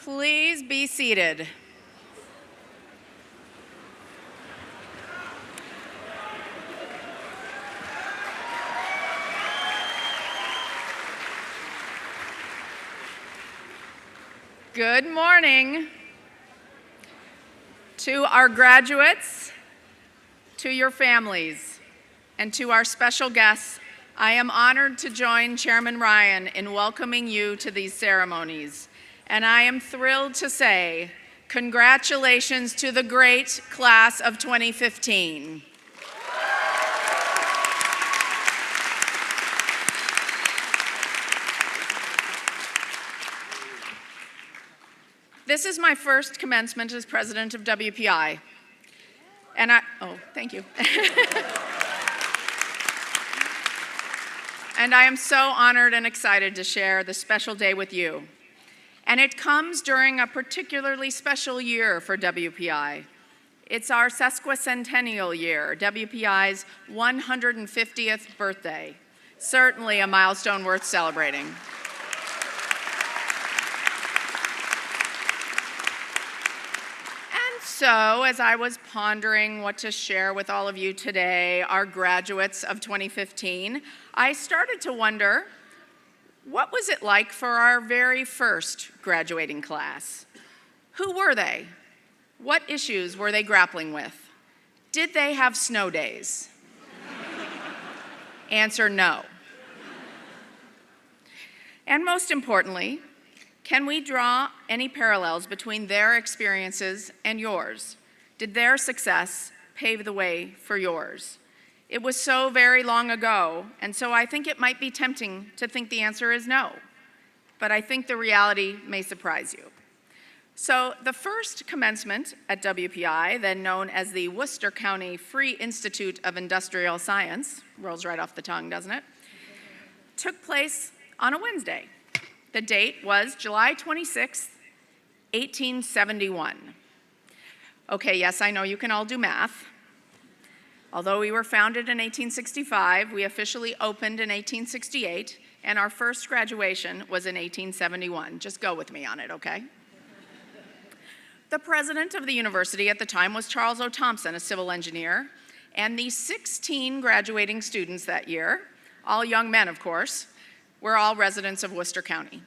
Please be seated. Good morning to our graduates, to your families, and to our special guests. I am honored to join Chairman Ryan in welcoming you to these ceremonies, and I am thrilled to say congratulations to the great class of 2015. This is my first commencement as president of WPI. And thank you. And I am so honored and excited to share this special day with you. And it comes during a particularly special year for WPI. It's our sesquicentennial year, WPI's 150th birthday. Certainly a milestone worth celebrating. So, as I was pondering what to share with all of you today, our graduates of 2015, I started to wonder, what was it like for our very first graduating class? Who were they? What issues were they grappling with? Did they have snow days? Answer, no. And most importantly, can we draw any parallels between their experiences and yours? Did their success pave the way for yours? It was so very long ago, and so I think it might be tempting to think the answer is no. But I think the reality may surprise you. So the first commencement at WPI, then known as the Worcester County Free Institute of Industrial Science, rolls right off the tongue, doesn't it? Took place on a Wednesday. The date was July 26, 1871. Okay, yes, I know you can all do math. Although we were founded in 1865, we officially opened in 1868, and our first graduation was in 1871. Just go with me on it, okay? The president of the university at the time was Charles O. Thompson, a civil engineer, and the 16 graduating students that year, all young men, of course, were all residents of Worcester County.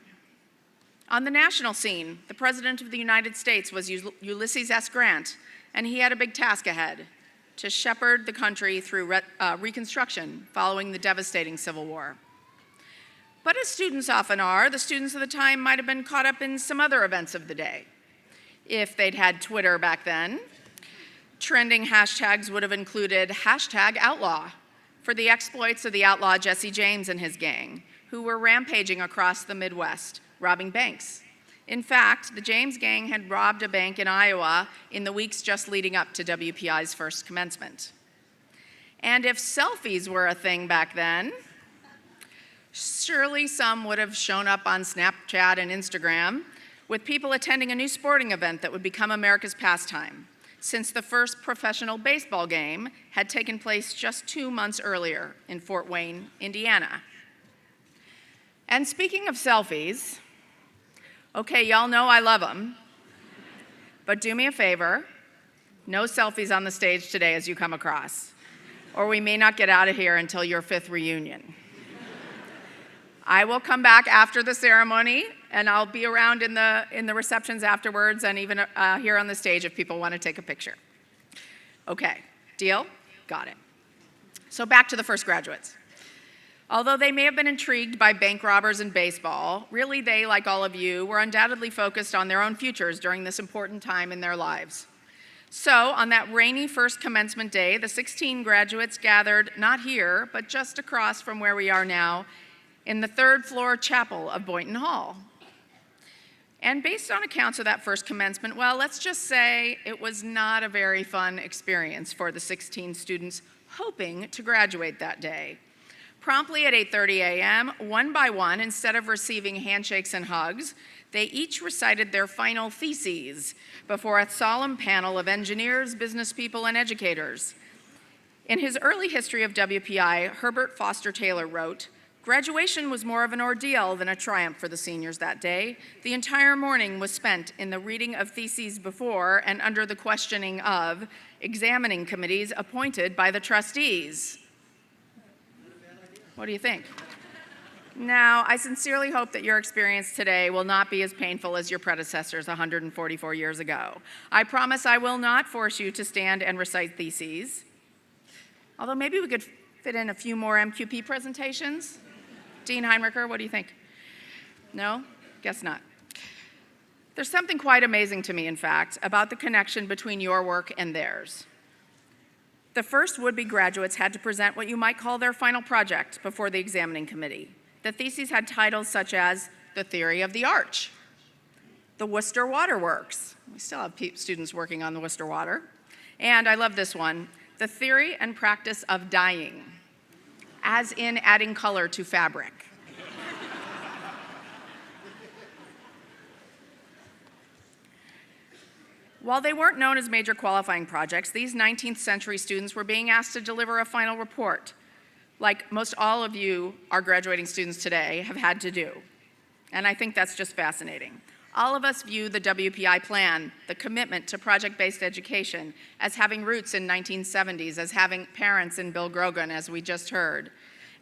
On the national scene, the President of the United States was Ulysses S. Grant, and he had a big task ahead: to shepherd the country through Reconstruction following the devastating Civil War. But as students often are, the students of the time might have been caught up in some other events of the day. If they'd had Twitter back then, trending hashtags would have included #outlaw for the exploits of the outlaw Jesse James and his gang, who were rampaging across the Midwest, robbing banks. In fact, the James gang had robbed a bank in Iowa in the weeks just leading up to WPI's first commencement. And if selfies were a thing back then, surely some would have shown up on Snapchat and Instagram with people attending a new sporting event that would become America's pastime, since the first professional baseball game had taken place just 2 months earlier in Fort Wayne, Indiana. And speaking of selfies, okay, y'all know I love them, but do me a favor, no selfies on the stage today as you come across, or we may not get out of here until your 5th reunion. I will come back after the ceremony, and I'll be around in the receptions afterwards, and even here on the stage if people want to take a picture. Okay, deal? Got it. So back to the first graduates. Although they may have been intrigued by bank robbers and baseball, really they, like all of you, were undoubtedly focused on their own futures during this important time in their lives. So on that rainy first commencement day, the 16 graduates gathered not here, but just across from where we are now, in the 3rd floor chapel of Boynton Hall. And based on accounts of that first commencement, well, let's just say it was not a very fun experience for the 16 students hoping to graduate that day. Promptly at 8:30 a.m., one by one, instead of receiving handshakes and hugs, they each recited their final theses before a solemn panel of engineers, business people, and educators. In his early history of WPI, Herbert Foster Taylor wrote, Graduation was more of an ordeal than a triumph for the seniors that day. The entire morning was spent in the reading of theses before and under the questioning of examining committees appointed by the trustees. What do you think? Now, I sincerely hope that your experience today will not be as painful as your predecessors 144 years ago. I promise I will not force you to stand and recite theses, although maybe we could fit in a few more MQP presentations. Dean Heinricher, what do you think? No? Guess not. There's something quite amazing to me, in fact, about the connection between your work and theirs. The first would-be graduates had to present what you might call their final project before the examining committee. The theses had titles such as The Theory of the Arch, The Worcester Waterworks. We still have students working on the Worcester Water. And I love this one, The Theory and Practice of Dyeing, as in adding color to fabric. While they weren't known as major qualifying projects, these 19th century students were being asked to deliver a final report, like most all of you, our graduating students today, have had to do. And I think that's just fascinating. All of us view the WPI plan, the commitment to project-based education, as having roots in 1970s, as having parents in Bill Grogan, as we just heard.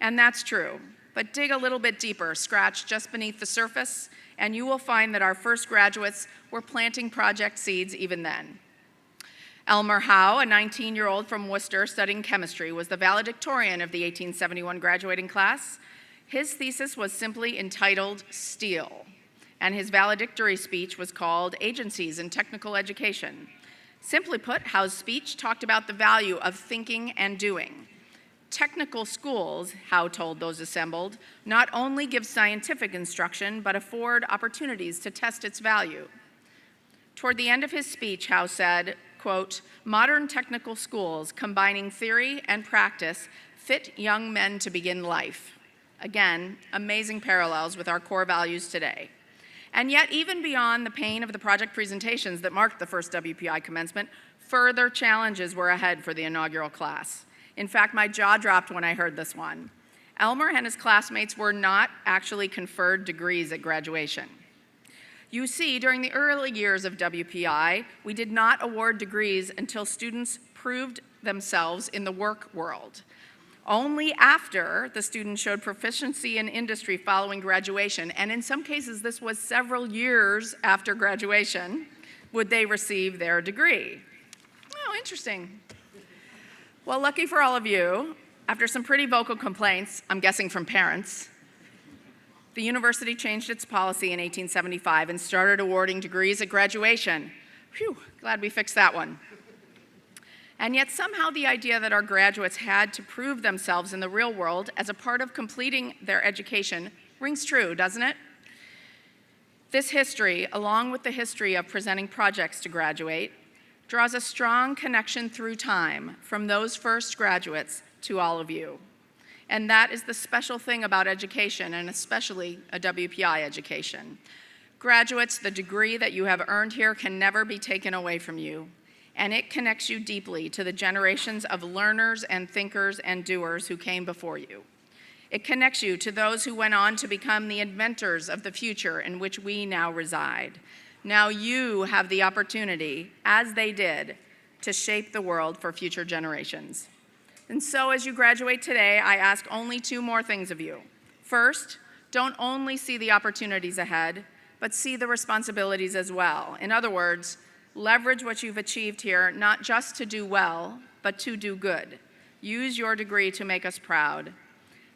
And that's true. But dig a little bit deeper, scratch just beneath the surface, and you will find that our first graduates were planting project seeds even then. Elmer Howe, a 19-year-old from Worcester studying chemistry, was the valedictorian of the 1871 graduating class. His thesis was simply entitled Steel, and his valedictory speech was called Agencies in Technical Education. Simply put, Howe's speech talked about the value of thinking and doing. Technical schools, Howe told those assembled, not only give scientific instruction, but afford opportunities to test its value. Toward the end of his speech, Howe said, quote, modern technical schools combining theory and practice fit young men to begin life. Again, amazing parallels with our core values today. And yet, even beyond the pain of the project presentations that marked the first WPI commencement, further challenges were ahead for the inaugural class. In fact, my jaw dropped when I heard this one. Elmer and his classmates were not actually conferred degrees at graduation. You see, during the early years of WPI, we did not award degrees until students proved themselves in the work world. Only after the student showed proficiency in industry following graduation, and in some cases this was several years after graduation, would they receive their degree. Oh, interesting. Well, lucky for all of you, after some pretty vocal complaints, I'm guessing from parents, the university changed its policy in 1875 and started awarding degrees at graduation. Phew, glad we fixed that one. And yet somehow the idea that our graduates had to prove themselves in the real world as a part of completing their education rings true, doesn't it? This history, along with the history of presenting projects to graduate, draws a strong connection through time from those first graduates to all of you. And that is the special thing about education, and especially a WPI education. Graduates, the degree that you have earned here can never be taken away from you, and it connects you deeply to the generations of learners and thinkers and doers who came before you. It connects you to those who went on to become the inventors of the future in which we now reside. Now you have the opportunity, as they did, to shape the world for future generations. And so as you graduate today, I ask only two more things of you. First, don't only see the opportunities ahead, but see the responsibilities as well. In other words, leverage what you've achieved here, not just to do well, but to do good. Use your degree to make us proud.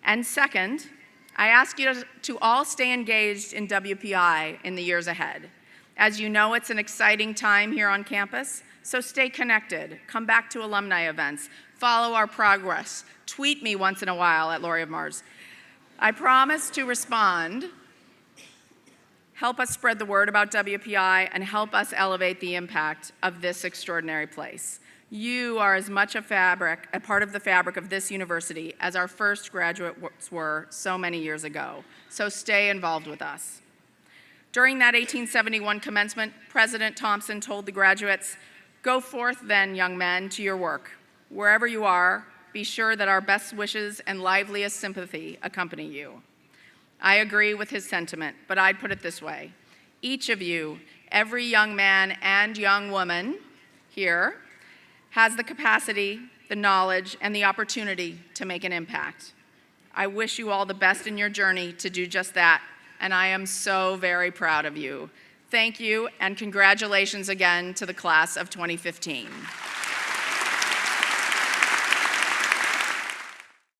And second, I ask you to all stay engaged in WPI in the years ahead. As you know, it's an exciting time here on campus, so stay connected. Come back to alumni events. Follow our progress. Tweet me once in a while at Laurie of Mars. I promise to respond. Help us spread the word about WPI and help us elevate the impact of this extraordinary place. You are as much a part of the fabric of this university as our first graduates were so many years ago. So stay involved with us. During that 1871 commencement, President Thompson told the graduates, "Go forth then, young men, to your work. Wherever you are, be sure that our best wishes and liveliest sympathy accompany you. I agree with his sentiment, but I'd put it this way. Each of you, every young man and young woman here, has the capacity, the knowledge, and the opportunity to make an impact. I wish you all the best in your journey to do just that, and I am so very proud of you. Thank you, and congratulations again to the class of 2015.